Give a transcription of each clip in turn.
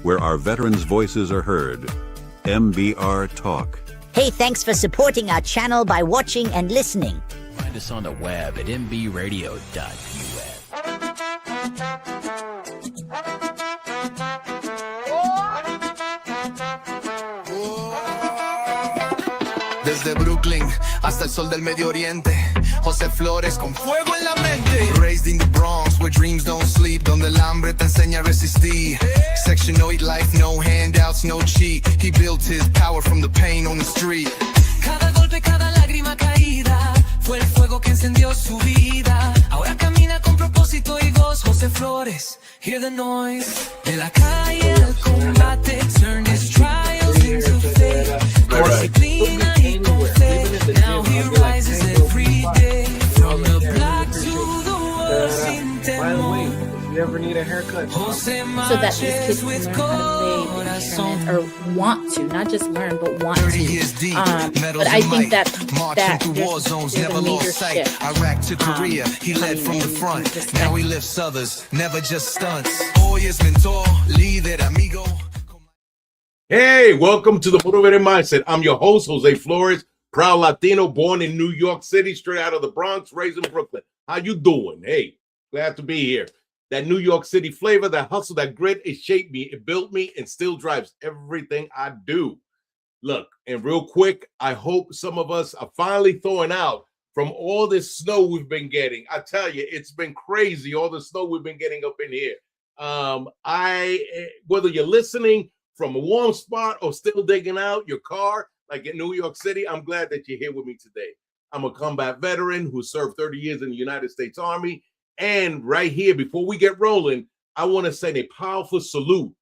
where our veterans' voices are heard. MBR Talk. Hey, thanks for supporting our channel by watching and listening. Find us on the web at mbradio.us. Desde Brooklyn hasta el sol del Medio Oriente, José Flores con fuego en la mente. Raised in the Bronx where dreams don't sleep, donde el hambre te enseña a resistir. Section 8 life, no handouts, no cheat. He built his power from the pain on the street. Cada golpe, cada lágrima caída fue el fuego que encendió su vida. Ahora camina con propósito y gozo. José Flores, hear the noise. De la calle al combate, turn his trials into faith. Con disciplina y con fe, now he rises every day. From the black to the world sin temor. You ever need a haircut? So that these kids can learn how to play instruments or want to, not just learn, but want to. But I think that there's a major shift. Iraq to Korea, he led from the front. Now he lifts others, never just stunts. Hoy es mentor, líder, amigo. Hey, welcome to the Motivated Mindset. I'm your host, Jose Flores, proud Latino, born in New York City, straight out of the Bronx, raised in Brooklyn. How you doing? Hey, glad to be here. That New York City flavor, that hustle, that grit, it shaped me, it built me, and still drives everything I do. Look, and real quick, I hope some of us are finally thawing out from all this snow we've been getting. I tell you, it's been crazy, all the snow we've been getting up in here. Whether you're listening from a warm spot or still digging out your car, like in New York City, I'm glad that you're here with me today. I'm a combat veteran who served 30 years in the United States Army. And right here, before we get rolling, I want to send a powerful salute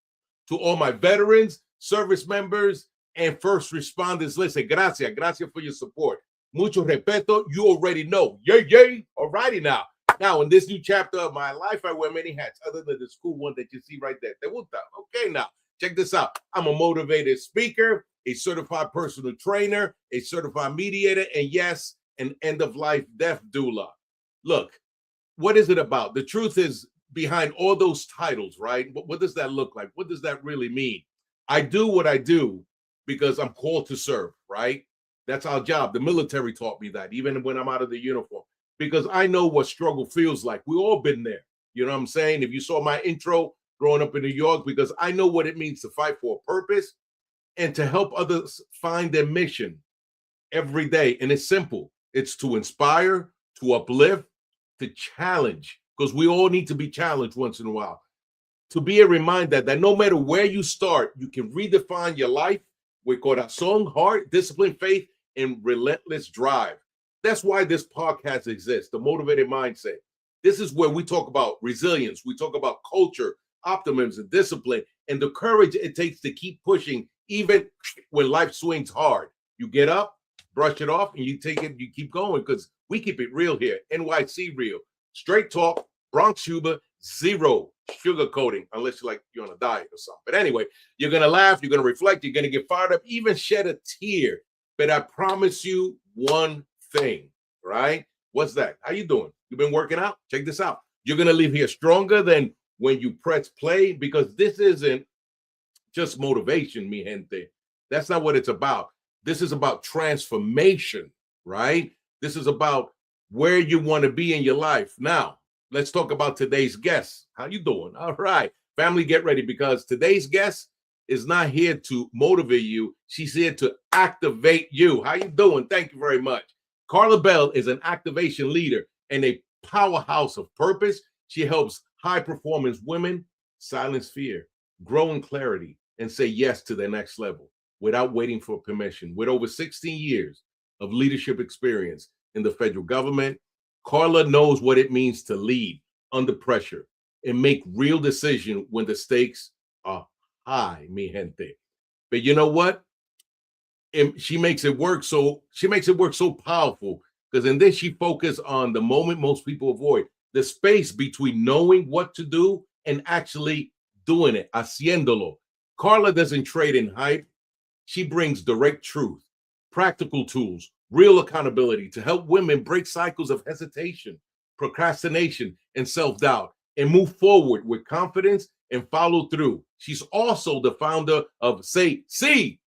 to all my veterans, service members, and first responders. Listen, gracias for your support. Mucho respeto, you already know. Yay. All righty now. Now, in this new chapter of my life, I wear many hats other than the school one that you see right there. Okay, now, check this out. I'm a motivated speaker, a certified personal trainer, a certified mediator, and yes, an end-of-life death doula. Look, what is it about? The truth is behind all those titles, right? What does that look like? What does that really mean? I do what I do because I'm called to serve, right? That's our job. The military taught me that, even when I'm out of the uniform, because I know what struggle feels like. We've all been there. You know what I'm saying? If you saw my intro growing up in New York, because I know what it means to fight for a purpose and to help others find their mission every day. And it's simple. It's to inspire, to uplift, to challenge, because we all need to be challenged once in a while. To be a reminder that no matter where you start, you can redefine your life with corazón, heart, discipline, faith, and relentless drive. That's why this podcast exists, The Motivated Mindset. This is where we talk about resilience. We talk about culture, optimism, discipline, and the courage it takes to keep pushing even when life swings hard. You get up, brush it off, and you take it, you keep going, because we keep it real here. NYC real. Straight talk, Bronx humor, zero sugarcoating, unless you're on a diet or something. But anyway, you're going to laugh, you're going to reflect, you're going to get fired up, even shed a tear. But I promise you one thing, right? What's that? How you doing? You've been working out? Check this out. You're going to leave here stronger than when you press play, because this isn't just motivation, mi gente. That's not what it's about. This is about transformation, right? This is about where you want to be in your life. Now, let's talk about today's guest. How you doing? All right. Family, get ready, because today's guest is not here to motivate you. She's here to activate you. How you doing? Thank you very much. Carla Bell is an activation leader and a powerhouse of purpose. She helps high-performance women silence fear, grow in clarity, and say yes to their next level without waiting for permission. With over 16 years of leadership experience in the federal government, Carla knows what it means to lead under pressure and make real decisions when the stakes are high, mi gente. But you know what? She makes it work so powerful, because in this she focuses on the moment most people avoid, the space between knowing what to do and actually doing it, haciéndolo. Carla doesn't trade in hype. She brings direct truth, practical tools, real accountability to help women break cycles of hesitation, procrastination, and self-doubt, and move forward with confidence and follow through. She's also the founder of Say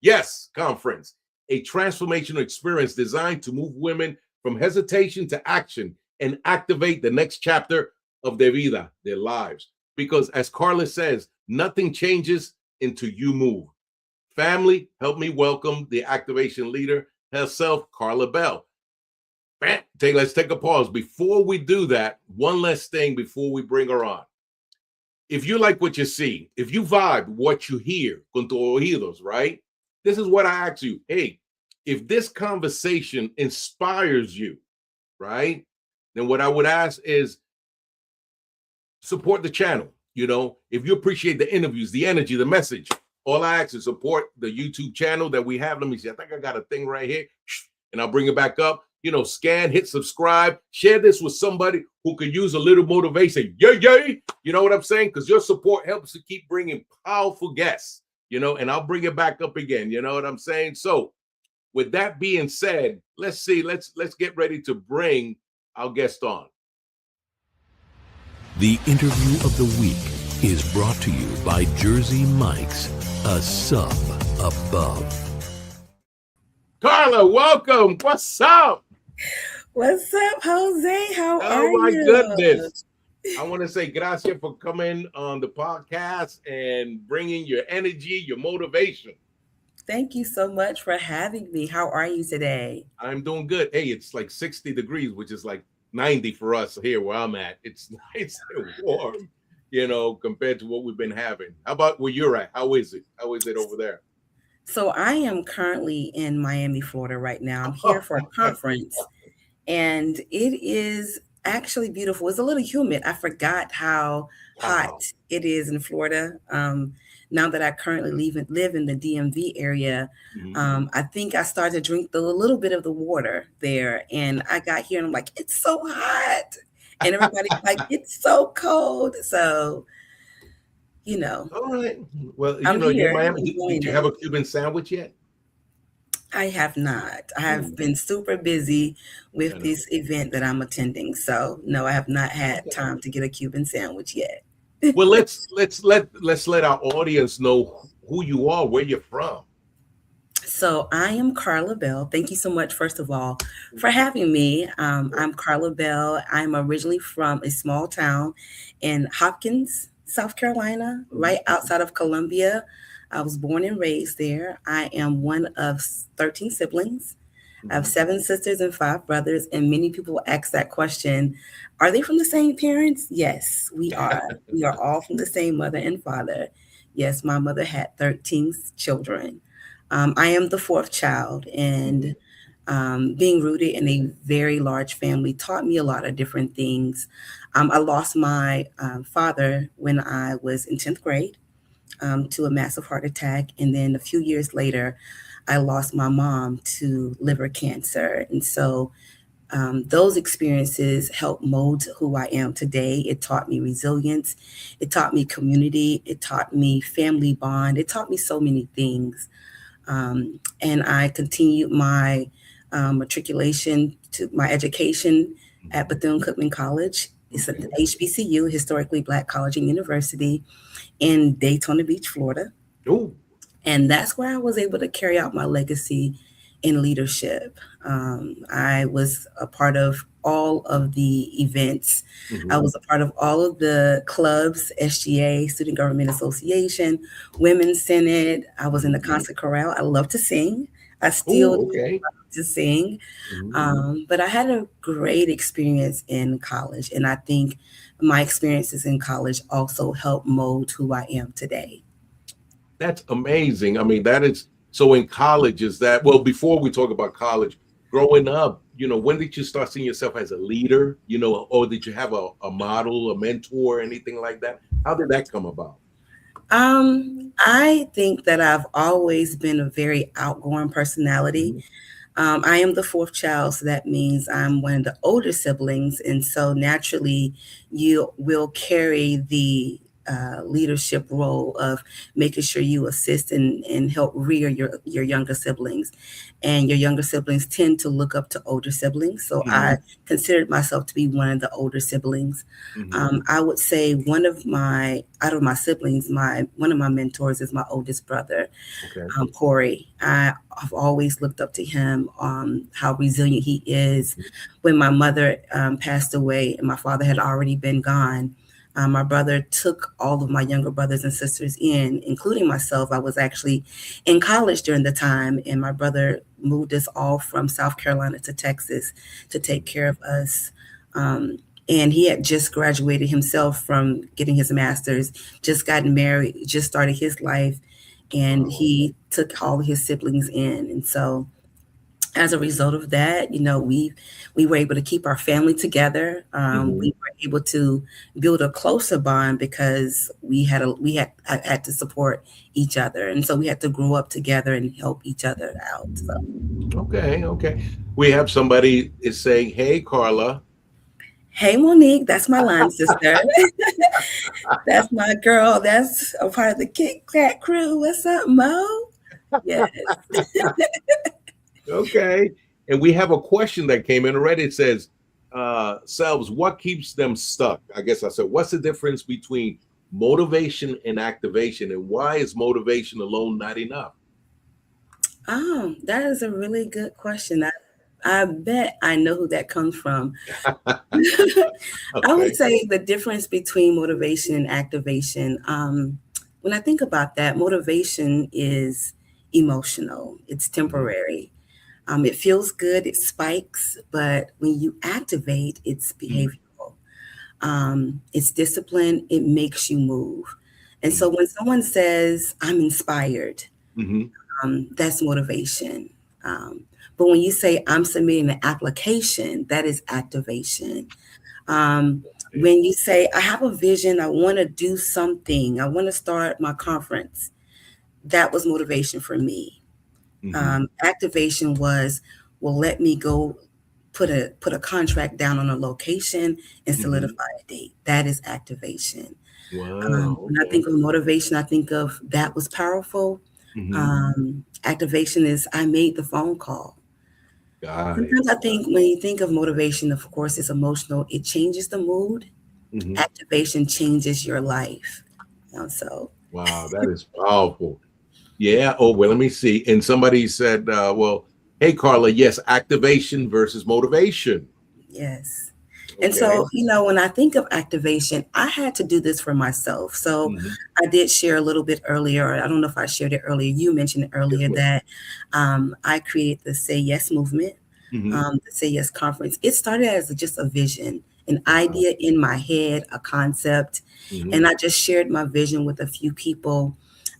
Yes Conference, a transformational experience designed to move women from hesitation to action and activate the next chapter of their vida, their lives. Because as Carla says, nothing changes until you move. Family, help me welcome the activation leader herself, Carla Bell. Let's take a pause. Before we do that, one last thing before we bring her on. If you like what you see, if you vibe what you hear con tus oídos, right? This is what I ask you. Hey, if this conversation inspires you, right? Then what I would ask is support the channel. You know, if you appreciate the interviews, the energy, the message, all I ask is support the YouTube channel that we have. Let me see. I think I got a thing right here, and I'll bring it back up. You know, scan, hit subscribe, share this with somebody who could use a little motivation. Yay. You know what I'm saying? Because your support helps to keep bringing powerful guests, you know, and I'll bring it back up again. You know what I'm saying? So with that being said, let's get ready to bring our guest on. The interview of the week is brought to you by Jersey Mike's, a sub above. Carla, welcome. What's up? What's up, Jose? How are you? Oh my goodness. I want to say gracias for coming on the podcast and bringing your energy, your motivation. Thank you so much for having me. How are you today? I'm doing good. Hey, it's like 60 degrees, which is like 90 for us here where I'm at. It's nice and warm, you know, compared to what we've been having. How about where you're at? How is it? How is it over there? So I am currently in Miami, Florida right now. I'm here for a conference, and it is actually beautiful. It's a little humid. I forgot how hot it is in Florida. Now that I currently live in the DMV area, I think I started to drink a little bit of the water there, and I got here and I'm like, it's so hot. And everybody's like, it's so cold. So, you know. All right. Well, you I'm know, here. in Miami, did you have a Cuban sandwich yet? I have not. I have been super busy with this event that I'm attending. So no, I have not had time to get a Cuban sandwich yet. Well, let's let our audience know who you are, where you're from. So I am Carla Bell. Thank you so much, first of all, for having me. I'm Carla Bell. I'm originally from a small town in Hopkins, South Carolina, right outside of Columbia. I was born and raised there. I am one of 13 siblings. I have 7 sisters and 5 brothers, and many people ask that question, are they from the same parents? Yes, we are. We are all from the same mother and father. Yes, my mother had 13 children. I am the 4th child, and being rooted in a very large family taught me a lot of different things. I lost my father when I was in 10th grade to a massive heart attack. And then a few years later, I lost my mom to liver cancer. And so those experiences helped mold who I am today. It taught me resilience. It taught me community. It taught me family bond. It taught me so many things. And I continued my matriculation to my education at Bethune-Cookman College. It's at the HBCU, Historically Black College and University in Daytona Beach, Florida. Ooh. And that's where I was able to carry out my legacy in leadership. I was a part of all of the events. I was a part of all of the clubs, SGA, Student Government Association, Women's Senate. I was in the concert chorale. I love to sing. I still love to sing. But I had a great experience in college. And I think my experiences in college also helped mold who I am today. That's amazing. I mean, that is, so in college, is that, well, before we talk about college, growing up, you know, when did you start seeing yourself as a leader, you know, or did you have a model, a mentor, anything like that? How did that come about? I think that I've always been a very outgoing personality. I am the 4th child, so that means I'm one of the older siblings. And so naturally, you will carry the leadership role of making sure you assist and help rear your younger siblings. And your younger siblings tend to look up to older siblings. So I considered myself to be one of the older siblings. I would say out of my siblings, one of my mentors is my oldest brother, Corey. I've always looked up to him, how resilient he is. When my mother passed away and my father had already been gone, my brother took all of my younger brothers and sisters in, including myself. I was actually in college during the time, and my brother moved us all from South Carolina to Texas to take care of us. And he had just graduated himself from getting his master's, just gotten married, just started his life, and he took all of his siblings in. And so as a result of that, we were able to keep our family together. We were able to build a closer bond because we had to support each other, and so we had to grow up together and help each other out. So. Okay. We have somebody is saying, "Hey, Carla." Hey, Monique, that's my line sister. That's my girl. That's a part of the Kit Kat crew. What's up, Mo? Yes. Okay. And we have a question that came in already. It says, Selves, what keeps them stuck? I guess I said, what's the difference between motivation and activation? And why is motivation alone not enough? Oh, that is a really good question. I bet I know who that comes from. I would say the difference between motivation and activation. When I think about that, motivation is emotional. It's temporary. It feels good, it spikes, but when you activate, it's behavioral. It's discipline, it makes you move. And so when someone says, I'm inspired, that's motivation. But when you say, I'm submitting an application, that is activation. When you say, I have a vision, I want to do something, I want to start my conference, that was motivation for me. Activation was, well, let me go put a contract down on a location and solidify a date. That is activation. Wow. When I think of motivation, I think of that was powerful. Activation is I made the phone call. Sometimes I think when you think of motivation, of course, it's emotional. It changes the mood. Activation changes your life. So. Wow, that is powerful. Yeah. Oh, well, let me see. And somebody said, well, hey, Carla, yes, activation versus motivation. Yes. And so, when I think of activation, I had to do this for myself. So I did share a little bit earlier. I don't know if I shared it earlier. You mentioned it earlier that I created the Say Yes movement, the Say Yes conference. It started as just a vision, an idea in my head, a concept. And I just shared my vision with a few people.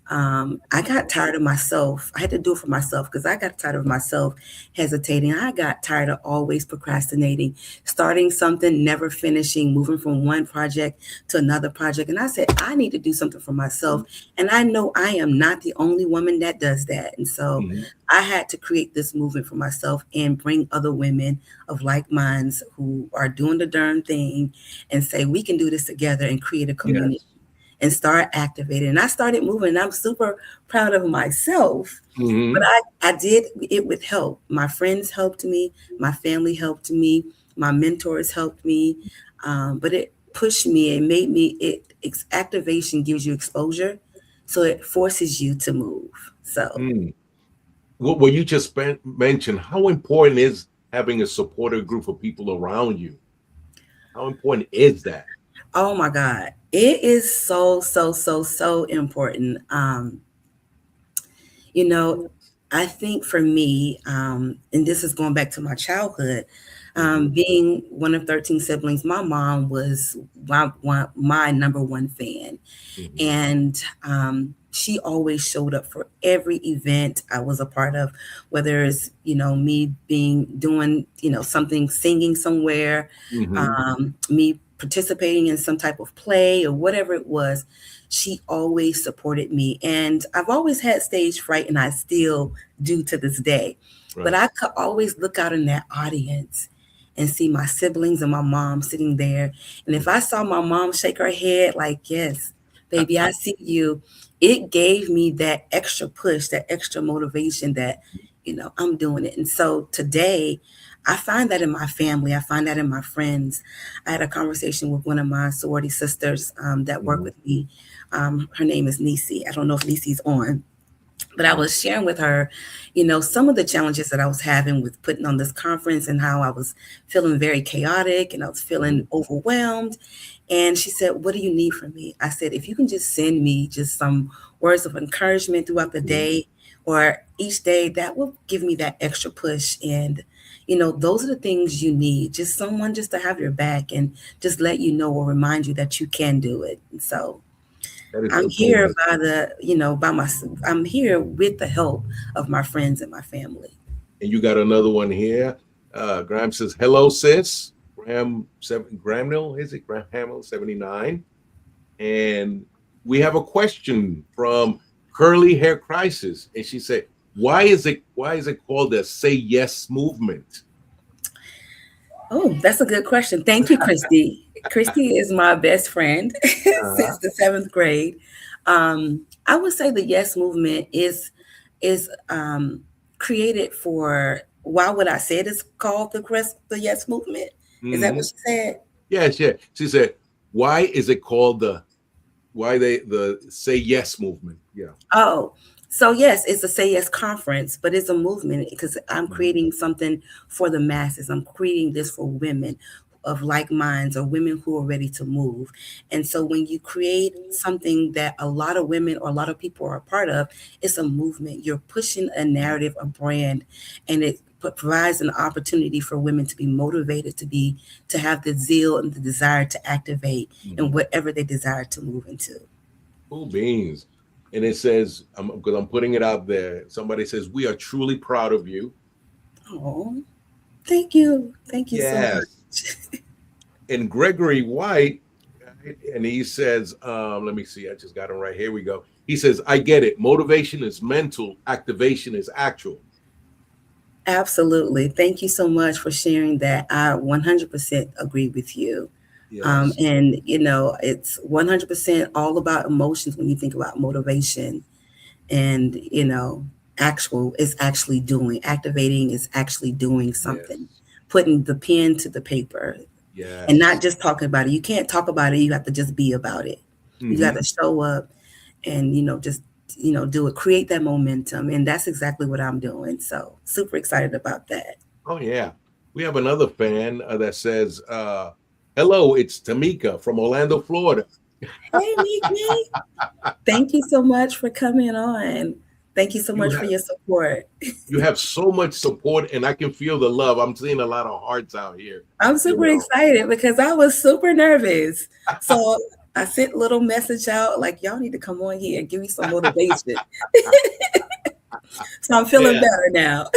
I got tired of myself. I had to do it for myself because I got tired of myself hesitating. I got tired of always procrastinating, starting something, never finishing, moving from one project to another project. And I said, I need to do something for myself. And I know I am not the only woman that does that. And so I had to create this movement for myself and bring other women of like minds who are doing the darn thing and say, we can do this together and create a community. And start activating. And I started moving. And I'm super proud of myself. But I did it with help. My friends helped me. My family helped me. My mentors helped me. But it pushed me and made me, activation gives you exposure. So it forces you to move. So. What you just mentioned, how important is having a supportive group of people around you? How important is that? Oh my God. It is so important. I think for me, and this is going back to my childhood, being one of 13 siblings, my mom was my number one fan. And she always showed up for every event I was a part of, whether it's, me doing something, singing somewhere, me participating in some type of play or whatever it was. She always supported me. And I've always had stage fright, and I still do to this day. But I could always look out in that audience and see my siblings and my mom sitting there. And if I saw my mom shake her head like, yes, baby, I see you. It gave me that extra push, that extra motivation that, I'm doing it. And so today, I find that in my family. I find that in my friends. I had a conversation with one of my sorority sisters that work with me. Her name is Nisi. I don't know if Nisi's on, but I was sharing with her, some of the challenges that I was having with putting on this conference and how I was feeling very chaotic and I was feeling overwhelmed. And she said, "What do you need from me?" I said, "If you can just send me just some words of encouragement throughout the day or each day, that will give me that extra push. And, those are the things you need, just someone just to have your back and just let you know or remind you that you can do it." And so I'm here I'm here with the help of my friends and my family. And you got another one here. Graham says, "Hello, sis." Graham is it? Graham Hamill 79. And we have a question from Curly Hair Crisis. And she said, why is it called the Say Yes movement? Oh, that's a good question. Thank you, Christy. Christy is my best friend since the 7th grade. I would say the Yes movement is created for, why would I say it is called the Yes movement? Is that what she said? Yes, yeah. She said, why is it called the Say Yes movement? Yeah. Oh, so yes, it's a Say Yes conference, but it's a movement because I'm creating something for the masses. I'm creating this for women of like minds or women who are ready to move. And so when you create something that a lot of women or a lot of people are a part of, it's a movement. You're pushing a narrative, a brand, and it provides an opportunity for women to be motivated, to have the zeal and the desire to activate in whatever they desire to move into. Cool beans. And it says, because I'm putting it out there, somebody says, "We are truly proud of you." Oh, thank you. Thank you so much. And Gregory White, and he says, let me see, I just got him right here. We go. He says, "I get it. Motivation is mental, activation is actual." Absolutely. Thank you so much for sharing that. I 100% agree with you. Yes. And, it's 100% all about emotions when you think about motivation. And, activating is actually doing something, putting the pen to the paper. Yes. And not just talking about it. You can't talk about it. You have to just be about it. You got to show up and, just do it, create that momentum. And that's exactly what I'm doing. So super excited about that. Oh, yeah. We have another fan that says, "Hello, it's Tamika from Orlando, Florida." Hey, Miki. Thank you so much for coming on. Thank you so much for your support. You have so much support, and I can feel the love. I'm seeing a lot of hearts out here. I'm super excited because I was super nervous. So I sent a little message out like, y'all need to come on here and give me some motivation. So I'm feeling better now.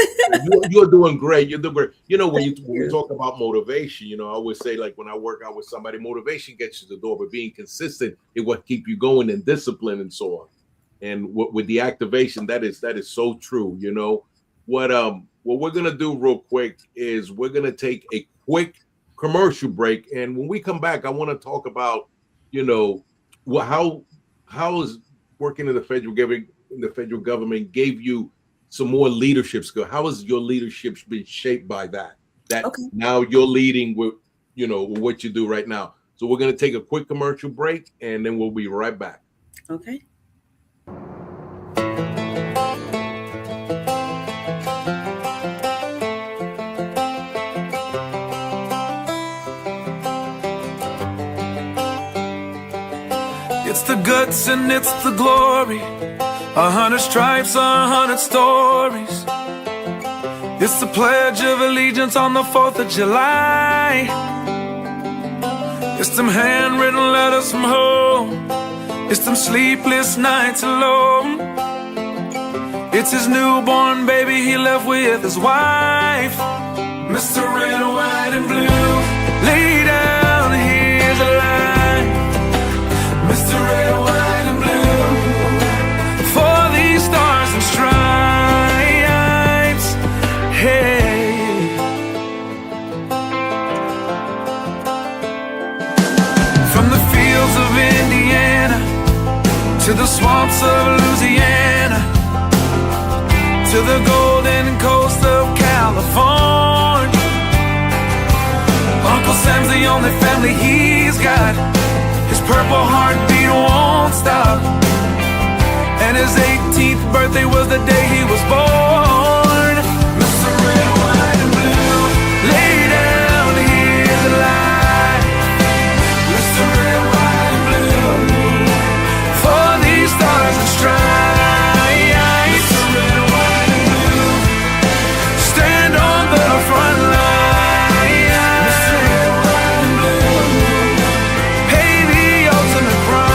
You're doing great. You're doing great. When you talk about motivation, I always say, like, when I work out with somebody, motivation gets you to the door, but being consistent is what keep you going, and discipline and so on. And with the activation, that is so true. What we're gonna do real quick is we're gonna take a quick commercial break, and when we come back, I want to talk about how is working in the federal government gave you some more leadership skill. How has your leadership been shaped by that? Now you're leading with what you do right now. So we're gonna take a quick commercial break, and then we'll be right back. Okay. It's the guts and it's the glory. 100 stripes, 100 stories. It's the Pledge of Allegiance on the 4th of July. It's them handwritten letters from home. It's them sleepless nights alone. It's his newborn baby he left with his wife. Mr. Red, White, and Blue, lay down, here's a line. Mr. Red, White, and Blue, for these stars and stripes, hey. From the fields of Indiana family he's got. His purple heartbeat won't stop. And his 18th birthday was the day he was born. Mr. Red, White, and Blue, lay down, hear the light. Mr. Red, White, and Blue, for these stars and stripes. Mr. Red, White, and Blue, stand on the front line. Mr. Red, White, and Blue, pay the ultimate price.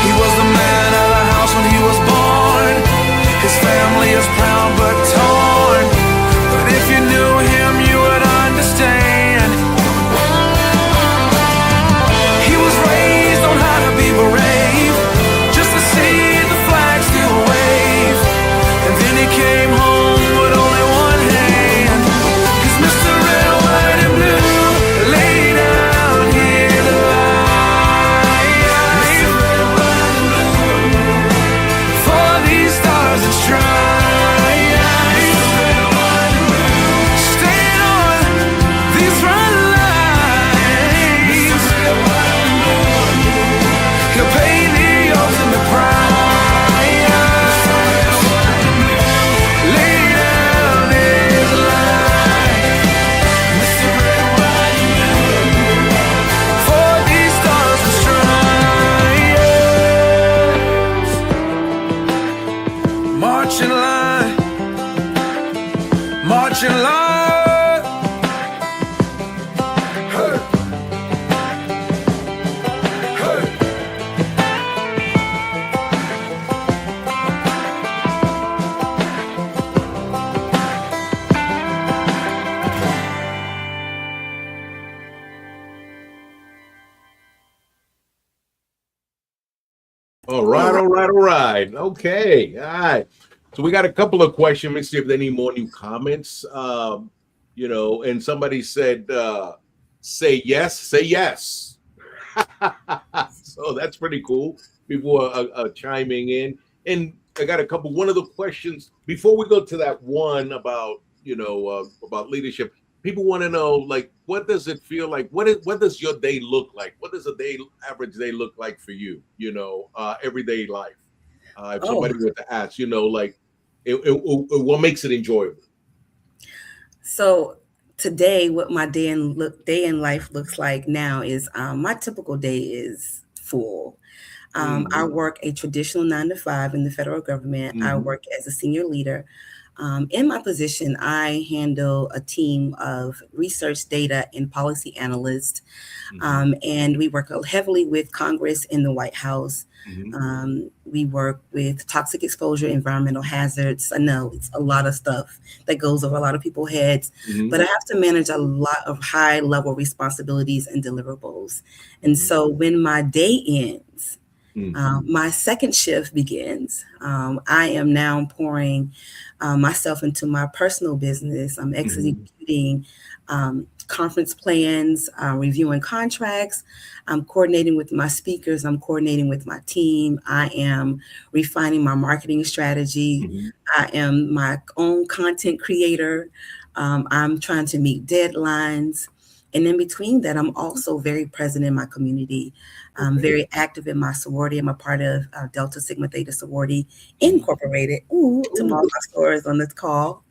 He was the man of the house when he was born. His family is proud but torn. But if you knew him, you would understand. He was raised on how to be brave, just to see the flag still wave. And then he came home with only one hand. 'Cause Mr. Red, White, and Blue, lay down, hear the light. Mr. Red, White, and Blue, for these stars and stripes. Mr. Red, White, and Blue, stand on these front lines. Mr. Red, White, and Blue, he'll pay the ultimate price. Mr. Red, White, and Blue, lay down his life. Mr. Red, White, and Blue, for these stars and stripes. March in line, march in line. Hey. Hey. All right, all right, all right. Okay, all right. So we got a couple of questions. Let's see if there any more new comments. And somebody said, "Say yes, say yes." So that's pretty cool. People are chiming in, and I got a couple. One of the questions before we go to that one about about leadership. People want to know, like, what does it feel like? What does your day look like? What does a average day look like for you? Everyday life. If somebody were to ask, like, what makes it enjoyable? So today, what my day in life looks like now is my typical day is full. I work a traditional 9 to 5 in the federal government. I work as a senior leader. In my position, I handle a team of research, data, and policy analysts, and we work heavily with Congress and the White House. We work with toxic exposure, environmental hazards. I know it's a lot of stuff that goes over a lot of people's heads, but I have to manage a lot of high-level responsibilities and deliverables. And so when my day ends, my second shift begins. I am now pouring myself into my personal business. I'm executing conference plans, reviewing contracts. I'm coordinating with my speakers. I'm coordinating with my team. I am refining my marketing strategy. I am my own content creator. I'm trying to meet deadlines. And in between that, I'm also very present in my community. I'm very active in my sorority. I'm a part of Delta Sigma Theta Sorority Incorporated. To all my stores on this call.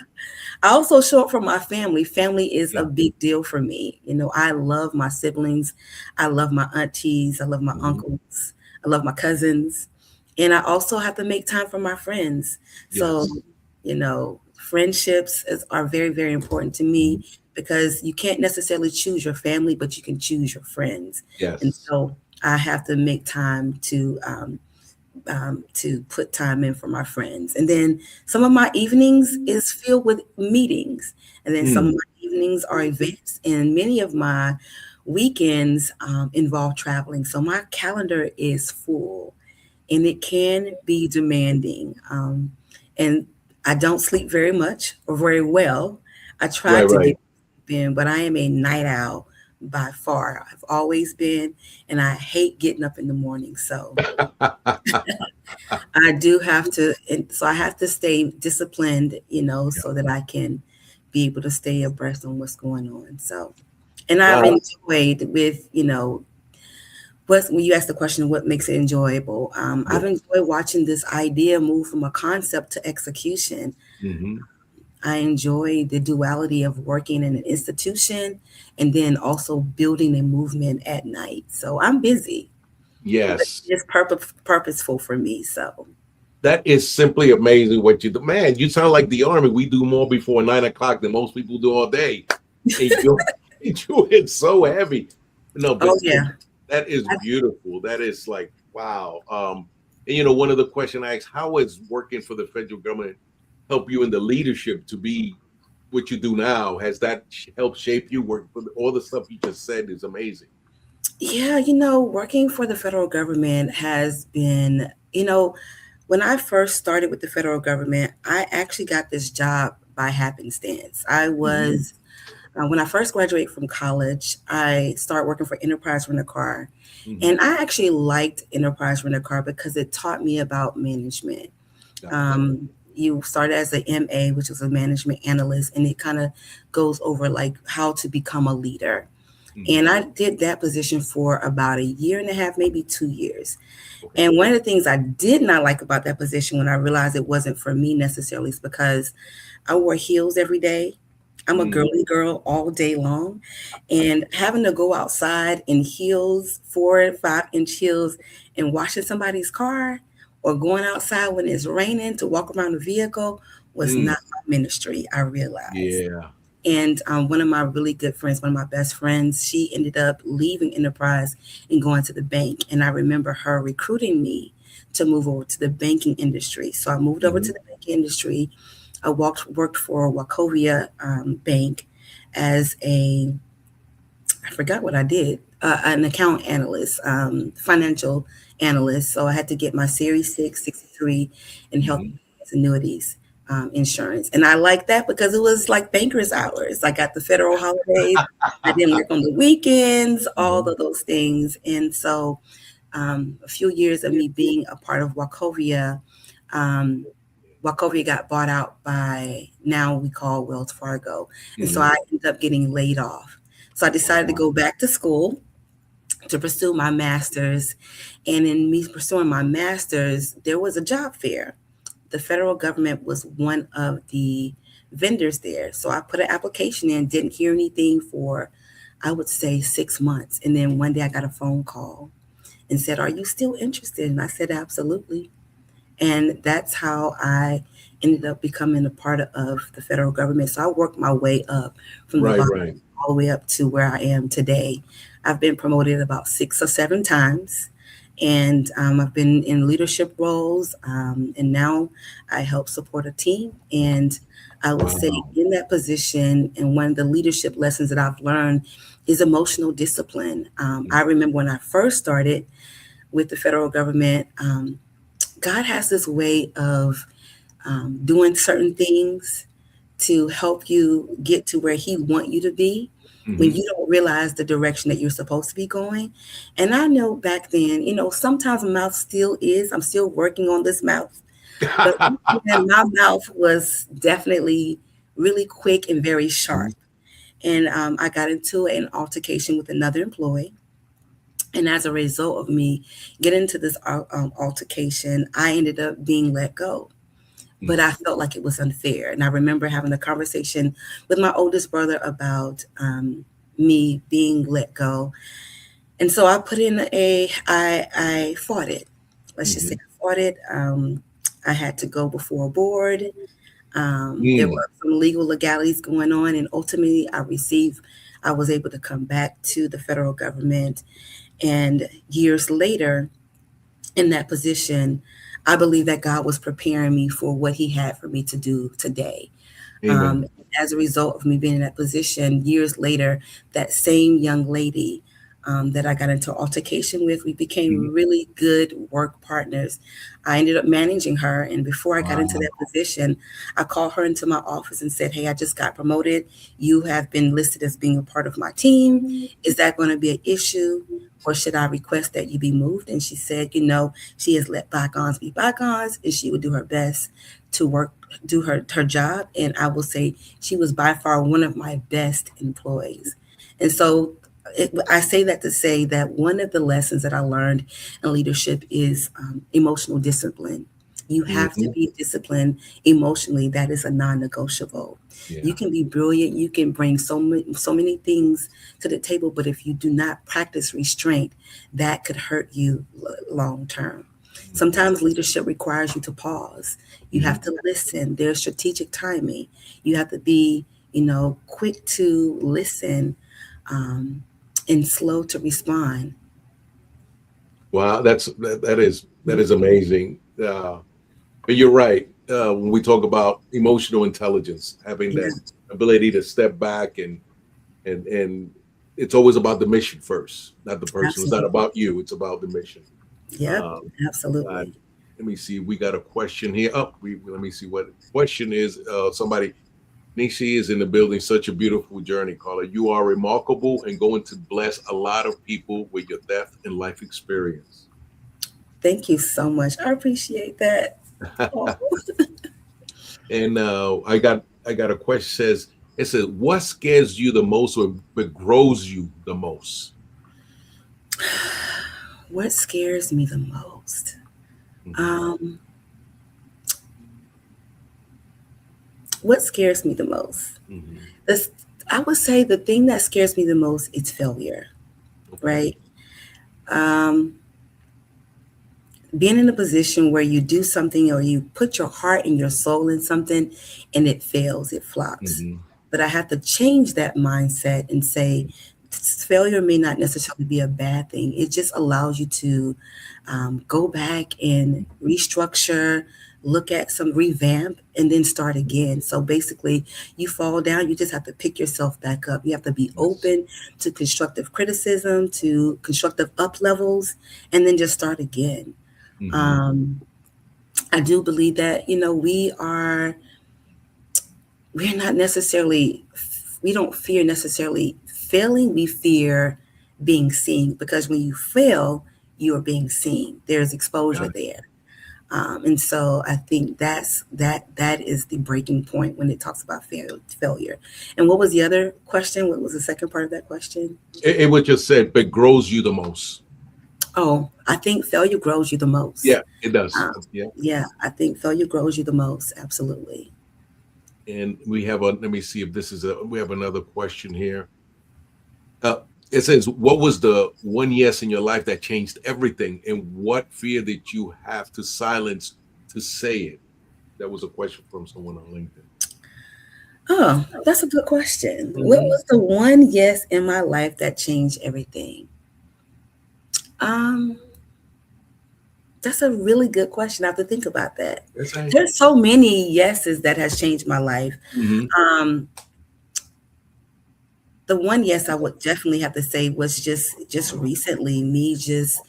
I also show up for my family. Family is a big deal for me. I love my siblings. I love my aunties. I love my uncles. I love my cousins. And I also have to make time for my friends. So, friendships are very, very important to me because you can't necessarily choose your family, but you can choose your friends. Yes. And so I have to make time to put time in for my friends. And then some of my evenings is filled with meetings. And then some of my evenings are events. And many of my weekends involve traveling. So my calendar is full and it can be demanding. And I don't sleep very much or very well. I try to get in, but I am a night owl by far. I've always been, and I hate getting up in the morning. So I do have to, and so I have to stay disciplined, so that I can be able to stay abreast on what's going on. So, and I've Wow. enjoyed with, when you ask the question, what makes it enjoyable? I've enjoyed watching this idea move from a concept to execution. Mhm. I enjoy the duality of working in an institution and then also building a movement at night. So I'm busy, but Yes. it's purposeful for me. So That is simply amazing what you do. Man, you sound like the army. We do more before 9 o'clock than most people do all day. And it's so heavy. No, but oh yeah. that is beautiful. That is like, wow. And one of the questions I asked, how is working for the federal government help you in the leadership to be what you do now? Has that helped shape you? Work for all the stuff you just said is amazing. Yeah, working for the federal government has been, when I first started with the federal government, I actually got this job by happenstance. I Mhm. was, when I first graduated from college, I started working for Enterprise Rent a Car. And Mhm. I actually liked Enterprise Rent a Car because it taught me about management. Gotcha. You started as an MA, which is a management analyst, and it kind of goes over like how to become a leader. And Mhm. I did that position for about a year and a half, maybe 2 years. Okay. And one of the things I did not like about that position when I realized it wasn't for me necessarily is because I wore heels every day. I'm a Mhm. girly girl all day long. And having to go outside in heels, 4 and 5 inch heels, and washing somebody's car or going outside when it's raining to walk around the vehicle was Mm. not my ministry, I realized. Yeah. And one of my really good friends, one of my best friends, she ended up leaving Enterprise and going to the bank. And I remember her recruiting me to move over to the banking industry. So I moved over to Mhm. the banking industry. I worked for Wachovia Bank as I forgot what I did, an account analyst, financial analyst. So I had to get my Series 6, 63, and health Mhm. annuities insurance. And I liked that because it was like banker's hours. I got the federal holidays. I didn't work on the weekends, all Mhm. of those things. And so a few years of me being a part of Wachovia, um, Wachovia got bought out by now we call Wells Fargo. And so Mhm. I ended up getting laid off. So I decided to Wow. go back to school to pursue my master's. And in me pursuing my master's, there was a job fair. The federal government was one of the vendors there. So I put an application in, didn't hear anything for, I would say, 6 months. And then one day I got a phone call and said, "Are you still interested?" And I said, "Absolutely." And that's how I ended up becoming a part of the federal government. So I worked my way up from the Right, bottom right. all the way up to where I am today. I've been promoted about 6 or 7 times, and I've been in leadership roles. And now I help support a team. And I would say Wow. in that position, and one of the leadership lessons that I've learned is emotional discipline. I remember when I first started with the federal government. God has this way of doing certain things to help you get to where He want you to be when Mhm. you don't realize the direction that you're supposed to be going. And I know back then, sometimes my mouth still is. I'm still working on this mouth, but then my mouth was definitely really quick and very sharp. And I got into an altercation with another employee. And as a result of me getting into this altercation, I ended up being let go. But I felt like it was unfair. And I remember having a conversation with my oldest brother about me being let go. And so I fought it. Let's just say Mhm. I fought it. I had to go before a board. There Mm. were some legal legalities going on. And ultimately, I was able to come back to the federal government. And years later, in that position, I believe that God was preparing me for what He had for me to do today. Amen. As a result of me being in that position, years later, that same young lady that I got into altercation with. We Mhm. became really good work partners. I ended up managing her, and before I got into Wow. that position, I called her into my office and said, "Hey, I just got promoted. You have been listed as being a part of my team. Is that going to be an issue? Or should I request that you be moved?" And she said, she has let bygones be bygones, and she would do her best to do her job. And I will say she was by far one of my best employees. And so I say that to say that one of the lessons that I learned in leadership is emotional discipline. You have to Mhm. be disciplined emotionally. That is a non-negotiable. You Yeah. can be brilliant. You can bring so many things to the table, but if you do not practice restraint, that could hurt you long term. Mhm. Sometimes leadership requires you to pause. You have Mhm. to listen. There's strategic timing. You have to be, quick to listen, um, and slow to respond. Wow, that is amazing. But you're right. When we talk about emotional intelligence, having Yeah, that ability to step back and it's always about the mission first, not the person. It's not absolutely. about you. It's about the mission. Yep, Um, uh, absolutely. let me see. We got a question here. Oh, let me see what the question is. Somebody, Nishi is in the building. Such a beautiful journey, Carla. You are remarkable and going to bless a lot of people with your depth and life experience. Thank you so much. I appreciate that. Oh. And I got a question. It says, what scares you the most or but grows you the most? What scares me the most? Hmm. Um, what scares me the most? Hmm. This, I would say the thing that scares me the most is failure, Okay. right? Um, Being in a position where you do something or you put your heart and your soul in something and it fails, it flops. Hmm. But I have to change that mindset and say failure may not necessarily be a bad thing. It just allows you to go back and restructure, look at some revamp, and then start again. So basically, you fall down, you just have to pick yourself back up. You have to be Yes. open to constructive criticism, to constructive up levels, and then just start again. Hmm. Um, I do believe that, we're not necessarily, we don't fear necessarily failing, we fear being seen because when you fail, you are being seen. There's exposure Got it. there. And so I think that is the breaking point when it talks about failure. And what was the other question? What was the second part of that question? It was just said, but grows you the most. Oh, I think failure grows you the most. Yeah, it does. Um, Yeah. yeah, I think failure grows you the most. Absolutely. And we have a, let me see if this is we have another question here. Uh, it says, what was the one yes in your life that changed everything? And what fear did you have to silence to say it? That was a question from someone on LinkedIn. Oh, that's a good question. What Hmm. was the one yes in my life that changed everything? Um, that's a really good question. I have to think about that. That's a, There's so many yeses that has changed my life. hmm. Um, the one yes I would definitely have to say was just recently me just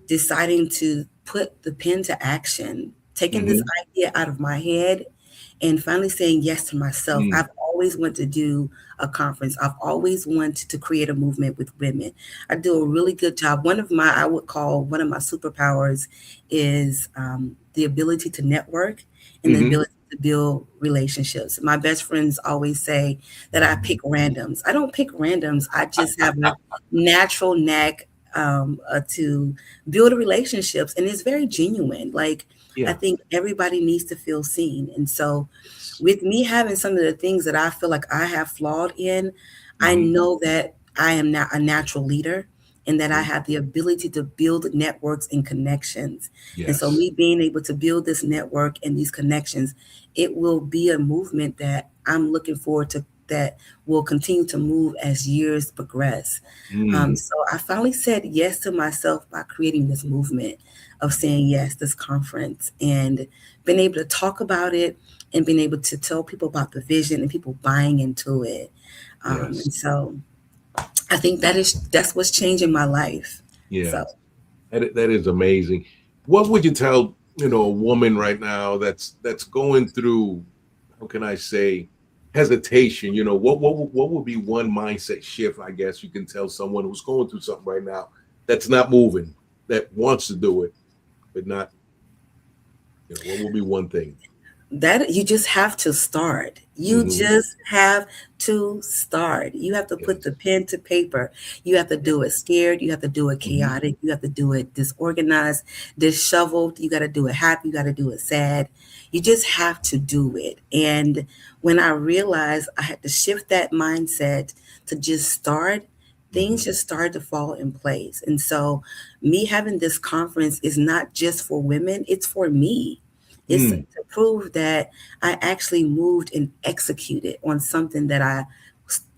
deciding to put the pen to action, taking this Hmm. idea out of my head and finally saying yes to myself. Mm. I've always wanted to do a conference. I've always wanted to create a movement with women. I do a really good job. I would call one of my superpowers is the ability to network and the Hmm. ability to build relationships. My best friends always say that I pick randoms. I don't pick randoms. I just have a natural knack to build relationships, and it's very genuine. Like I Yeah. think everybody needs to feel seen, and so Yes. with me having some of the things that I feel like I have flawed in, I Hmm. know that I am not a natural leader and that I Hmm. have the ability to build networks and connections. And so Yes. me being able to build this network and these connections, it will be a movement that I'm looking forward to that will continue to move as years progress. Mm. So I finally said yes to myself by creating this movement of saying yes, this conference, and being able to talk about it and being able to tell people about the vision and people buying into it. Yes. And so, I think that's what's changing my life. Yeah, So that is amazing. What would you tell, a woman right now that's going through, how can I say, hesitation? What would be one mindset shift, I guess you can tell someone who's going through something right now that's not moving, that wants to do it, but not, what would be one thing? that you just have to start. You Hmm. just have to start. You have to put the Yes. pen to paper. You have to do it scared. You have to do it Hmm. chaotic. You have to do it disorganized, disheveled. You got to do it happy. You got to do it sad. You just have to do it. And when I realized I had to shift that mindset to just start, things Hmm. just started to fall in place. And so, me having this conference is not just for women, it's for me. It's to Mm. prove that I actually moved and executed on something that I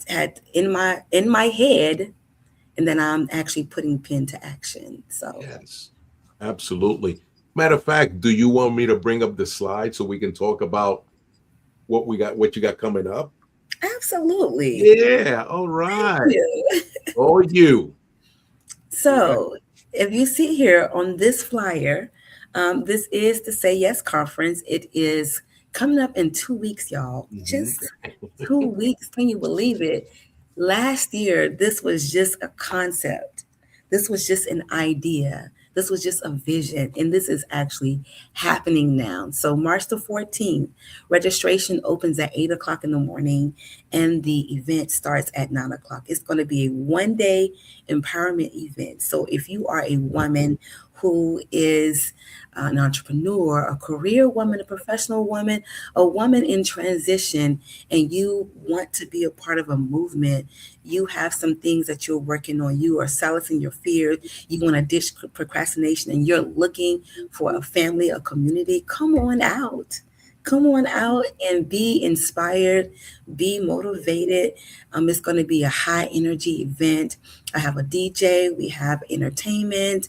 had in my head, and then I'm actually putting pen to action. So Yes, absolutely. Matter of fact, do you want me to bring up the slide so we can talk about what you got coming up? absolutely. Yeah, all Thank right. you. All you. All right. So, if you see here on this flyer, this is the Say Yes conference. It is coming up in 2 weeks, y'all. Hmm. Just 2 weeks. Can you believe it? Last year, this was just a concept. This was just an idea. This was just a vision. And this is actually happening now. So, March the 14th, registration opens at 8 o'clock in the morning and the event starts at 9 o'clock. It's going to be a 1 day empowerment event. So, if you are a woman who is an entrepreneur, a career woman, a professional woman, a woman in transition, and you want to be a part of a movement, you have some things that you're working on, you are silencing your fears, you want to ditch procrastination, and you're looking for a family, a community, come on out. Come on out and be inspired, be motivated. It's going to be a high energy event. I have a DJ, we have entertainment,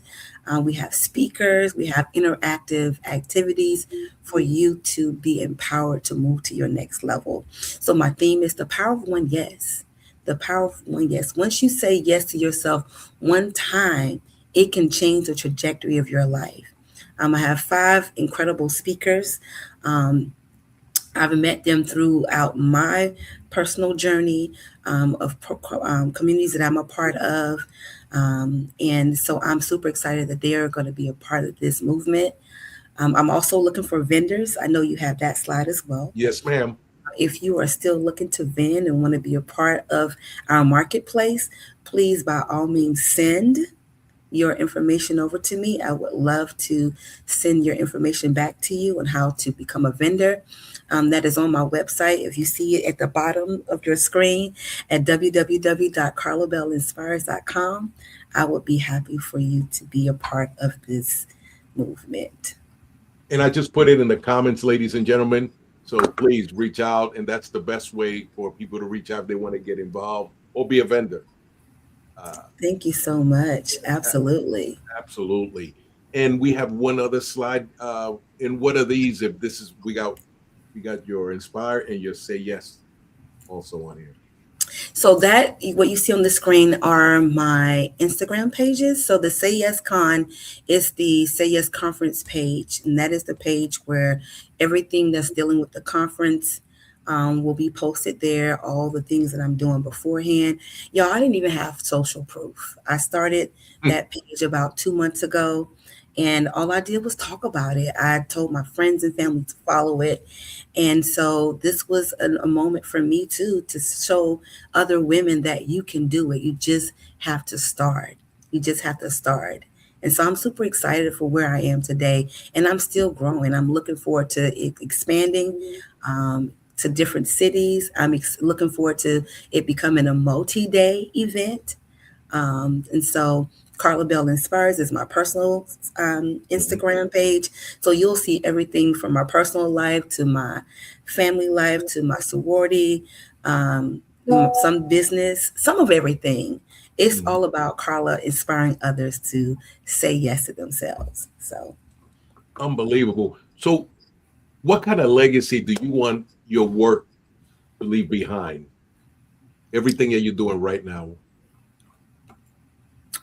we have speakers, we have interactive activities for you to be empowered to move to your next level. So, my theme is the power of one yes. The power of one yes. Once you say yes to yourself one time, it can change the trajectory of your life. I have 5 incredible speakers. Um, I've met them throughout my personal journey of communities that I'm a part of. And so I'm super excited that they're going to be a part of this movement. I'm also looking for vendors. I know you have that slide as well. Yes, ma'am. If you are still looking to vend and want to be a part of our marketplace, please by all means send your information over to me. I would love to send your information back to you on how to become a vendor. That is on my website. If you see it at the bottom of your screen at www.carlabellinspires.com, I would be happy for you to be a part of this movement. And I just put it in the comments, ladies and gentlemen. So please reach out, and that's the best way for people to reach out if they want to get involved or be a vendor. Uh, Thank you so much. Absolutely. Absolutely. And we have one other slide. And what are these? If this is we got your inspire and your say yes also on here. So that what you see on the screen are my Instagram pages. So the Say Yes Con is the Say Yes Conference page, and that is the page where everything that's dealing with the conference will be posted there. All the things that I'm doing beforehand. Y'all, I didn't even have social proof. I started that page about 2 months ago. And all I did was talk about it. I told my friends and family to follow it. And so this was a moment for me too to show other women that you can do it. You just have to start. You just have to start. And so I'm super excited for where I am today. And I'm still growing. I'm looking forward to expanding to different cities. I'm looking forward to it becoming a multi-day event. And so Carla Bell Inspires is my personal Mhm. Instagram page. So you'll see everything from my personal life to my family life to my sorority, some business, some of everything. It's Mhm. all about Carla inspiring others to say yes to themselves. So Unbelievable. So, what kind of legacy do you want your work to leave behind? Everything that you're doing right now.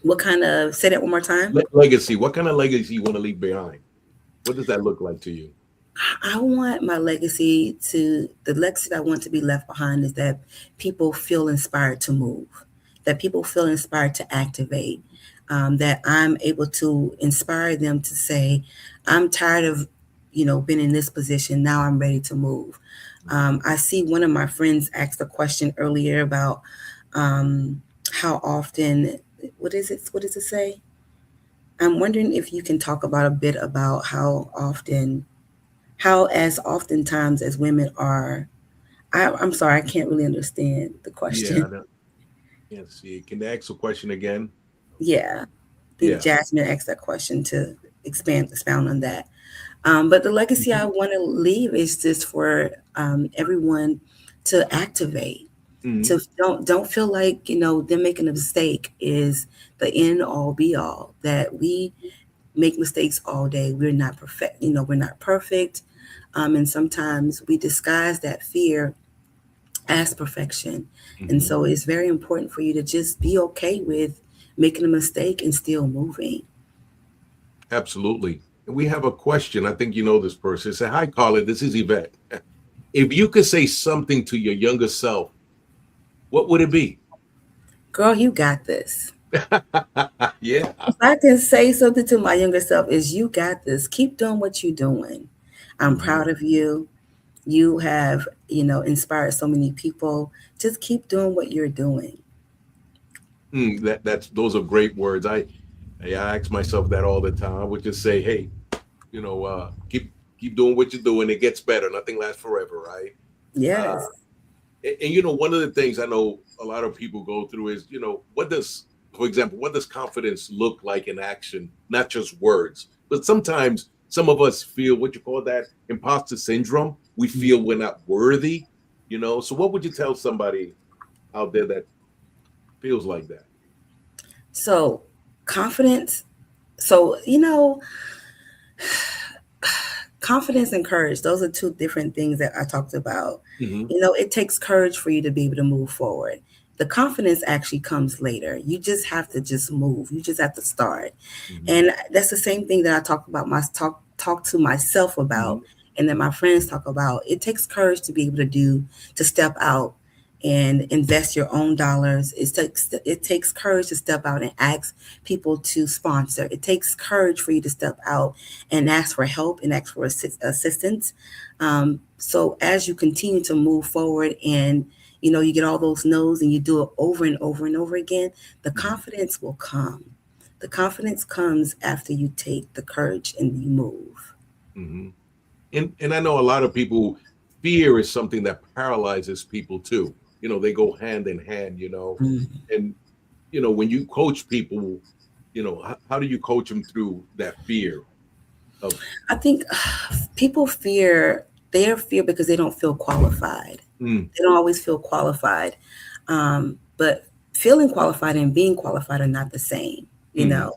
What kind of, say that one more time? Legacy. What kind of legacy you want to leave behind? What does that look like to you? I want my legacy to, the legacy that I want to be left behind is that people feel inspired to move, that people feel inspired to activate, that I'm able to inspire them to say, I'm tired of, being in this position. Now I'm ready to move. I see one of my friends asked a question earlier about how often, what is it? What does it say? I'm wondering if you can talk about a bit about how as oftentimes as women are, I'm sorry, I can't really understand the Yeah, question. can't see. Can I ask a question again? Yeah, I think Yeah. Jasmine asked that question to expound on that. But the legacy I want to leave is just for everyone to activate, Mhm. to don't feel like them making a mistake is the end all be all. That we make mistakes all day. We're not perfect. We're not perfect, and sometimes we disguise that fear as perfection. And Mhm. so it's very important for you to just be okay with making a mistake and still moving. Absolutely. And we have a question. I think you know this person. Say, hi, Carla. This is Yvette. If you could say something to your younger self, what would it be? Girl, you got this. Yeah. If I can say something to my younger self is you got this. Keep doing what you're doing. I'm Mhm. proud of you. You have, inspired so many people. Just keep doing what you're doing. That's those are great words. I ask myself that all the time. I would just say, hey, keep doing what you're doing. It gets better. Nothing lasts forever, right? Uh, Yes. and one of the things I know a lot of people go through is, for example, what does confidence look like in action, not just words? But sometimes some of us feel what you call that imposter syndrome. We feel we're not worthy, So what would you tell somebody out there that feels like that? So confidence. So, confidence and courage, those are two different things that I talked about. Hmm. It takes courage for you to be able to move forward. The confidence actually comes later. You just have to just move. You just have to start. Hmm. And that's the same thing that I talk about talk to myself about, Hmm. and that my friends talk about. It takes courage to be able to step out and invest your own dollars. It takes courage to step out and ask people to sponsor. It takes courage for you to step out and ask for help and ask for assistance. So as you continue to move forward and you get all those no's and you do it over and over and over again, the confidence will come. The confidence comes after you take the courage and you move. Hmm. And I know a lot of people, fear is something that paralyzes people too. They go hand in hand, Mhm. and when you coach people, how do you coach them through that fear of I think people fear because they don't feel qualified. mm, They don't always feel qualified. But feeling qualified and being qualified are not the same. You mm, know,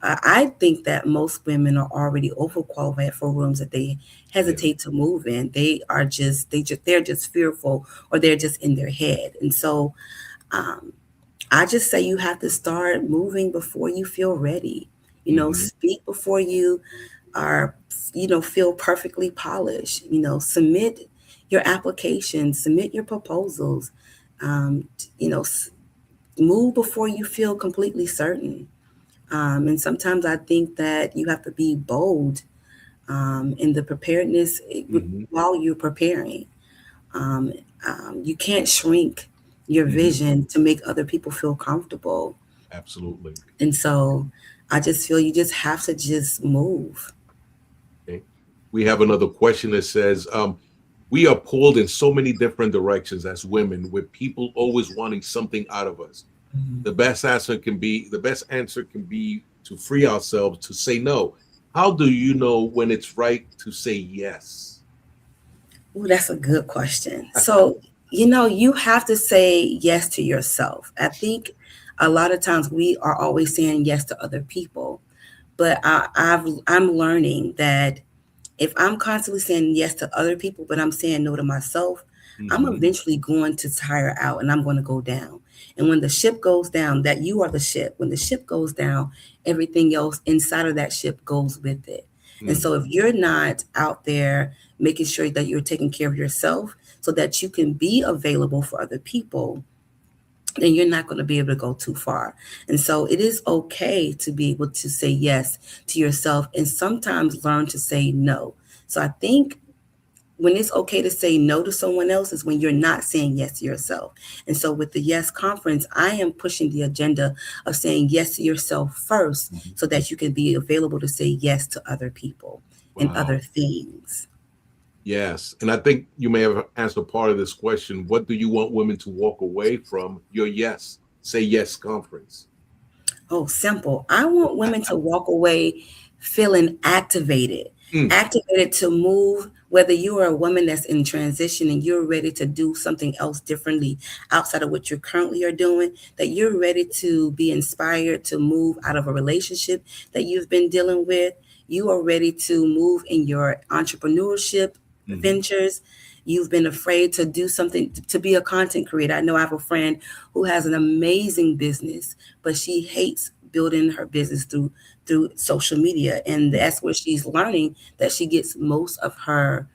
I think that most women are already overqualified for rooms that they yeah, hesitate to move in. They're just fearful, or they're just in their head. And so um, I just say you have to start moving before you feel ready. hmm, Speak before you are, feel perfectly polished. Submit your applications, submit your proposals. Um, you know, s- Move before you feel completely certain. And sometimes I think that you have to be bold in the preparedness hmm, while you're preparing. Um, you can't shrink your hmm, vision to make other people feel comfortable. absolutely. And so I just feel you just have to just move. Okay. We have another question that says, we are pulled in so many different directions as women, with people always wanting something out of us. The best answer can be to free ourselves, to say no. How do you know when it's right to say yes? Ooh, that's a good question. So, you have to say yes to yourself. I think a lot of times we are always saying yes to other people, but I'm learning that if I'm constantly saying yes to other people, but I'm saying no to myself, I'm Hmm. eventually going to tire out and I'm going to go down. And when the ship goes down, that you are the ship. When the ship goes down, everything else inside of that ship goes with it. And so if you're not out there making sure that you're taking care of yourself so that you can be available for other people, then you're not going to be able to go too far. And so it is okay to be able to say yes to yourself and sometimes learn to say no. So I think when it's okay to say no to someone else is when you're not saying yes to yourself. And so with the Yes Conference, I am pushing the agenda of saying yes to yourself first so that you can be available to say yes to other people and other things. Yes. And I think you may have answered part of this question. What do you want women to walk away from your Say Yes conference? Oh, simple. I want women to walk away feeling activated, activated to move, whether you are a woman that's in transition and you're ready to do something else differently outside of what you currently are doing, that you're ready to be inspired to move out of a relationship that you've been dealing with. You are ready to move in your entrepreneurship ventures. You've been afraid to do something, to be a content creator. I know I have a friend who has an amazing business, but she hates building her business through social media. And that's where she's learning that she gets most of her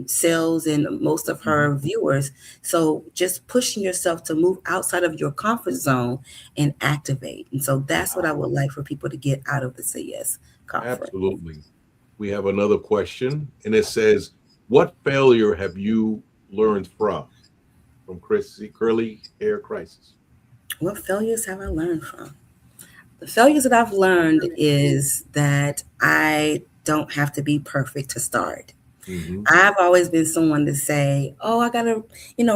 sales and most of her viewers. So just pushing yourself to move outside of your comfort zone and activate. And so that's what I would like for people to get out of the Say Yes conference. Absolutely. We have another question, and it says, what failure have you learned from Curly Hair Crisis? What failures have I learned from? The failures that I've learned is that I don't have to be perfect to start. I've always been someone to say, oh, I got to,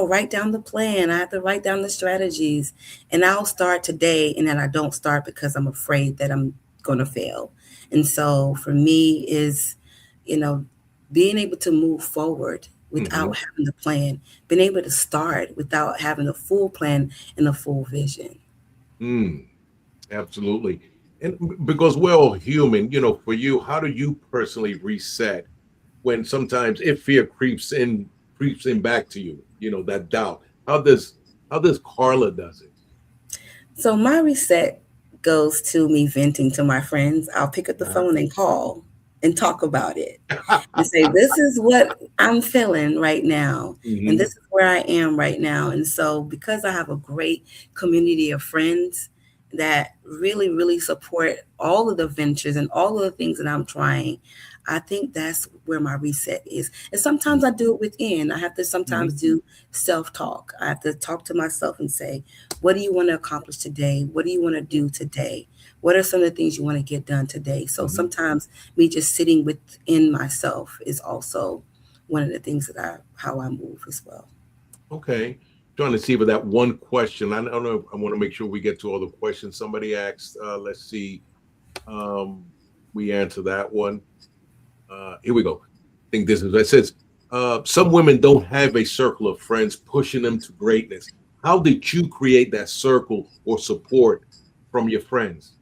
write down the plan. I have to write down the strategies, and I'll start today. And then I don't start because I'm afraid that I'm going to fail. And so for me is, being able to move forward without having the plan, being able to start without having a full plan and a full vision. Absolutely. And because we're all human, for you, how do you personally reset when sometimes if fear creeps in back to you, that doubt? How does Carla does it? So my reset goes to me venting to my friends. I'll pick up the phone and call and talk about it and say, this is what I'm feeling right now. And this is where I am right now. And so because I have a great community of friends that really, really support all of the ventures and all of the things that I'm trying, I think that's where my reset is. And sometimes I do it within. I have to sometimes do self-talk. I have to talk to myself and say, what do you want to accomplish today? What do you want to do today? What are some of the things you want to get done today? So sometimes me just sitting within myself is also one of the things that how I move as well. Okay. Trying to see with that one question. I don't know. I want to make sure we get to all the questions somebody asked. Let's see. We answer that one. Here we go. I think this is it says, some women don't have a circle of friends pushing them to greatness. How did you create that circle or support from your friends?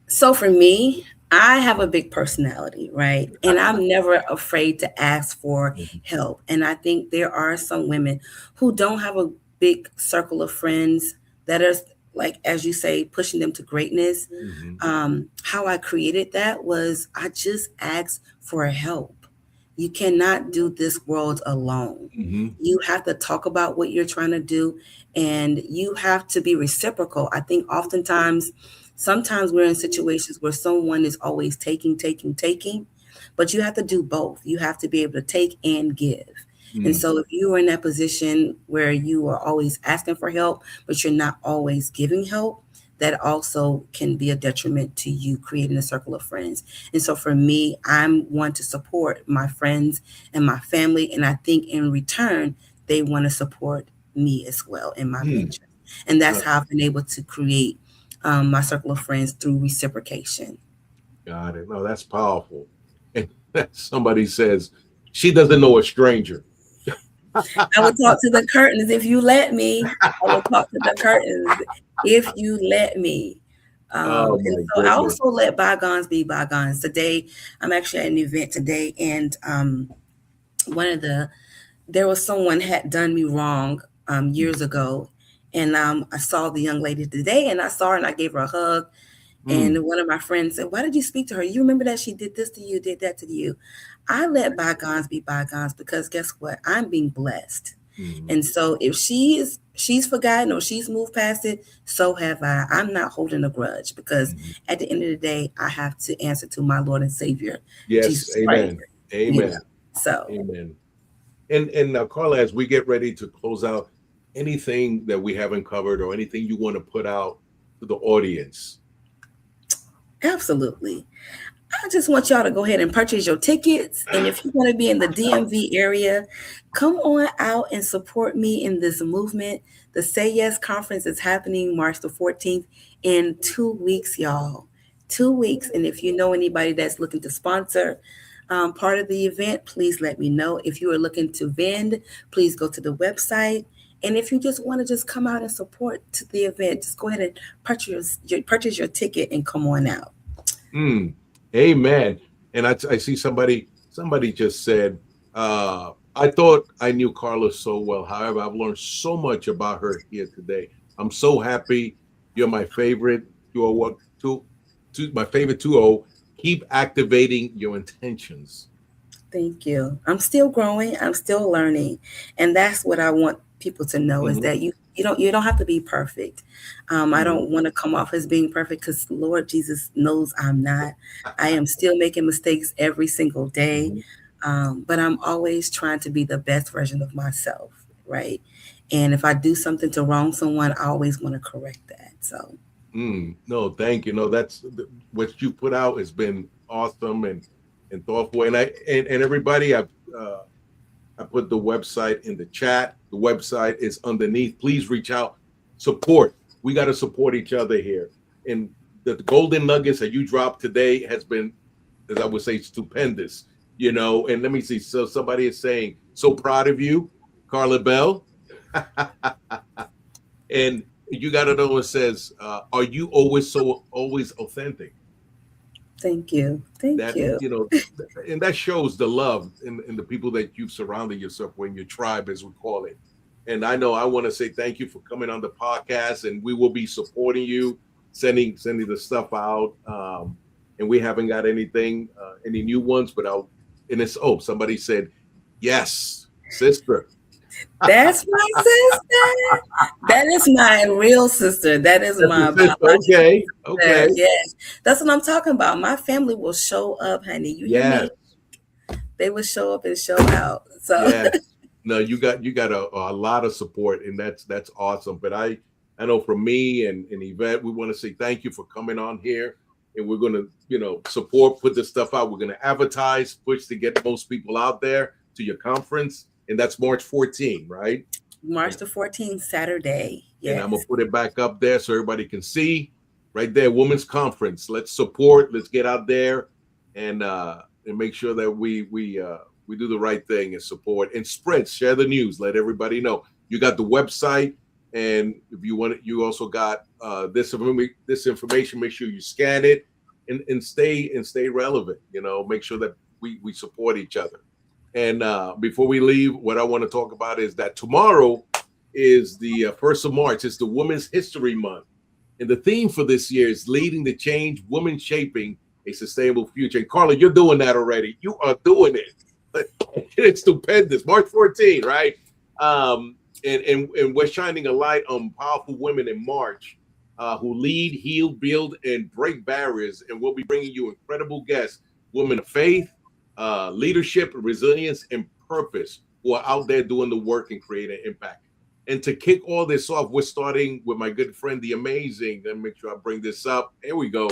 So for me, I have a big personality, right? And I'm never afraid to ask for help. And I think there are some women who don't have a big circle of friends that are, like, as you say, pushing them to greatness. How I created that was I just asked for help. You cannot do this world alone. You have to talk about what you're trying to do, and you have to be reciprocal. I think oftentimes, sometimes we're in situations where someone is always taking, but you have to do both. You have to be able to take and give. And so if you are in that position where you are always asking for help, but you're not always giving help, that also can be a detriment to you creating a circle of friends. And so for me, I'm one to support my friends and my family. And I think in return, they want to support me as well in my venture. And that's how I've been able to create my circle of friends through reciprocation. Got it. No, that's powerful. And somebody says, she doesn't know a stranger. I will talk to the curtains if you let me. I will talk to the curtains if you let me. And so I also let bygones be bygones. Today, I'm actually at an event today, and there was someone had done me wrong years ago. And I saw the young lady today, and I saw her and I gave her a hug. And one of my friends said, "Why did you speak to her? You remember that she did this to you, did that to you?" I let bygones be bygones, because guess what? I'm being blessed. And so if she's forgotten or she's moved past it, so have I. I'm not holding a grudge, because at the end of the day, I have to answer to my Lord and Savior, Yes, Jesus amen. Christ. Amen. So Amen. And now, Carla, as we get ready to close out, anything that we haven't covered or anything you want to put out to the audience? absolutely. I just want y'all to go ahead and purchase your tickets. And if you want to be in the DMV area, come on out and support me in this movement. The Say Yes conference is happening March the 14th in 2 weeks, y'all. 2 weeks. And if you know anybody that's looking to sponsor part of the event, please let me know. If you are looking to vend, please go to the website. And if you just want to just come out and support to the event, just go ahead and purchase your ticket and come on out. Amen. And I see somebody just said, I thought I knew Carla so well. However, I've learned so much about her here today. I'm so happy. You're my favorite. You are my favorite 2-0. Keep activating your intentions. Thank you. I'm still growing. I'm still learning. And that's what I want people to know, is that you don't have to be perfect. I don't want to come off as being perfect, because Lord Jesus knows I'm not. I am still making mistakes every single day. But I'm always trying to be the best version of myself, right? And if I do something to wrong someone, I always want to correct that. So No, thank you. No, that's what you put out has been awesome and thoughtful. And everybody, I put the website in the chat. The website is underneath. Please reach out, support. We got to support each other here. And the golden nuggets that you dropped today has been, as I would say, stupendous. And let me see. So somebody is saying, so proud of you, Carla Bell. And you got to know, it says, are you always authentic? thank you. Thank you. And that shows the love in the people that you've surrounded yourself with, in your tribe, as we call it. And I know I want to say thank you for coming on the podcast, and we will be supporting you, sending the stuff out. And we haven't got any new ones, but somebody said, yes, sister. That's my sister. That is my real sister. That is my okay. Yes, that's what I'm talking about. My family will show up, honey. You hear me? They will show up and show out. So yes. No, you got a lot of support, and that's awesome. But I know from me and Yvette, we want to say thank you for coming on here, and we're going to support, put this stuff out. We're going to advertise, push to get most people out there to your conference, and that's March 14, right? March the 14th, Saturday. Yes. And I'm gonna put it back up there so everybody can see right there. Women's Conference. Let's support. Let's get out there and make sure that we do the right thing and support and spread. Share the news. Let everybody know. You got the website, and if you want it, you also got this information. Make sure you scan it and stay relevant. Make sure that we support each other. And before we leave, what I want to talk about is that tomorrow is the 1st of March. It's the Women's History Month. And the theme for this year is Leading the Change, Women Shaping a Sustainable Future. And Carla, you're doing that already. You are doing it. It's stupendous. March 14, right? And we're shining a light on powerful women in March who lead, heal, build, and break barriers. And we'll be bringing you incredible guests, women of faith, leadership, resilience, and purpose, who are out there doing the work and creating impact. And to kick all this off, we're starting with my good friend, the amazing, let me make sure I bring this up. Here we go.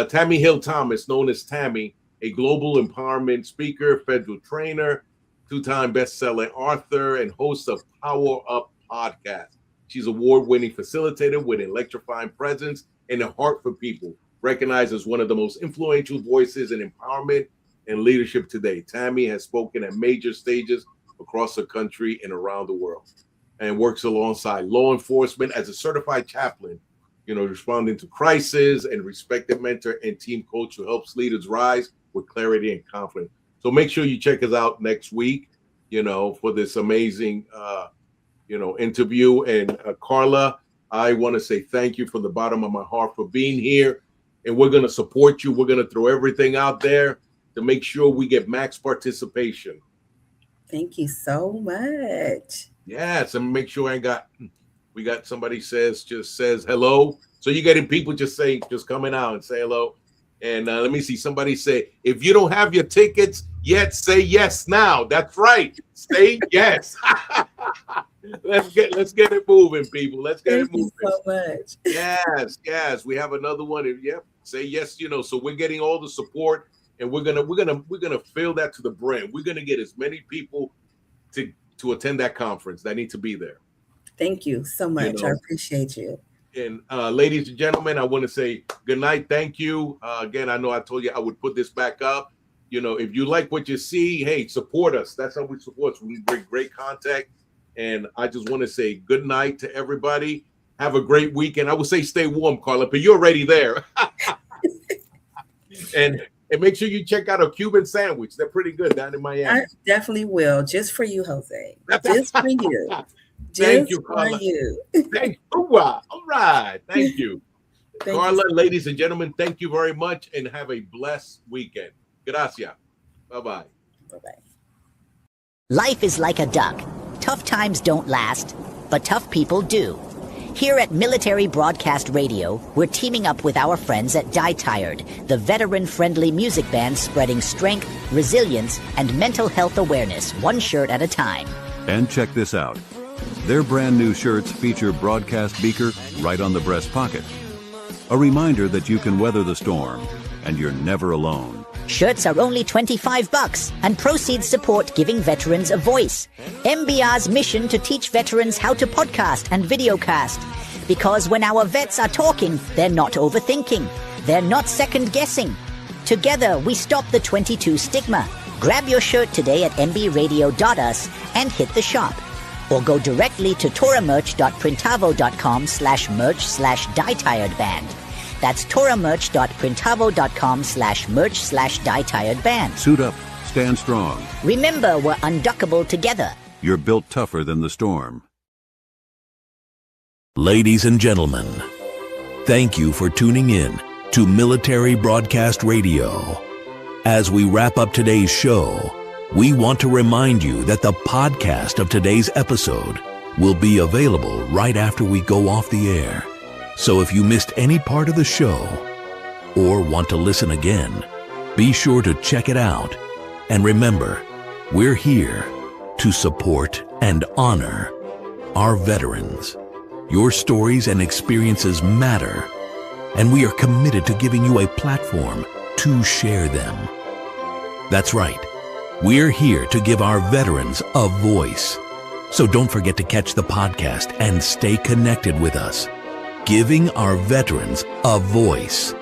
Tammy Hill Thomas, known as Tammy, a global empowerment speaker, federal trainer, 2-time best-selling author, and host of Power Up Podcast. She's award-winning facilitator with an electrifying presence and a heart for people, recognized as one of the most influential voices in empowerment and leadership today. Tammy has spoken at major stages across the country and around the world, and works alongside law enforcement as a certified chaplain, responding to crisis, and respected mentor and team coach who helps leaders rise with clarity and confidence. So make sure you check us out next week, for this amazing, interview. And Carla, I want to say thank you from the bottom of my heart for being here. And we're going to support you. We're going to throw everything out there to make sure we get max participation. Thank you so much. Yes, and make sure we got somebody says hello. So you're getting people just coming out and say hello. And let me see, somebody say, if you don't have your tickets yet, say yes now. That's right. Say yes. Let's get it moving, people. Let's get it moving. Thank you so much. Yes. We have another one. Yep. Say yes, so we're getting all the support, and we're gonna fill that to the brim. We're gonna get as many people to attend that conference that need to be there. Thank you so much. I appreciate you. And ladies and gentlemen, I want to say good night. Thank you. Again, I know I told you I would put this back up. If you like what you see, hey, support us. That's how we support us. We bring great content. And I just want to say good night to everybody. Have a great weekend. I would say stay warm, Carla, but you're already there. and make sure you check out a Cuban sandwich. They're pretty good down in Miami. I definitely will. Just for you, Jose. Just for you. Thank you, Carla. Thank you. All right. Thank you. Carla, ladies and gentlemen, thank you very much and have a blessed weekend. Gracias. Bye-bye. Bye-bye. Life is like a duck. Tough times don't last, but tough people do. Here at Military Broadcast Radio, we're teaming up with our friends at Die Tired, the veteran-friendly music band spreading strength, resilience, and mental health awareness one shirt at a time. And check this out. Their brand new shirts feature broadcast beaker right on the breast pocket. A reminder that you can weather the storm and you're never alone. Shirts are only $25 and proceeds support giving veterans a voice. MBR's mission to teach veterans how to podcast and videocast. Because when our vets are talking, they're not overthinking. They're not second-guessing. Together, we stop the 22 stigma. Grab your shirt today at mbradio.us and hit the shop. Or go directly to toramerch.printavo.com/merch/dietiredband. That's toramerch.printavo.com/merch/dietiredband. Suit up, stand strong. Remember, we're unduckable together. You're built tougher than the storm. Ladies and gentlemen, thank you for tuning in to Military Broadcast Radio. As we wrap up today's show, we want to remind you that the podcast of today's episode will be available right after we go off the air. So if you missed any part of the show or want to listen again, be sure to check it out. And remember, we're here to support and honor our veterans. Your stories and experiences matter, and we are committed to giving you a platform to share them. That's right. We're here to give our veterans a voice. So don't forget to catch the podcast and stay connected with us, giving our veterans a voice.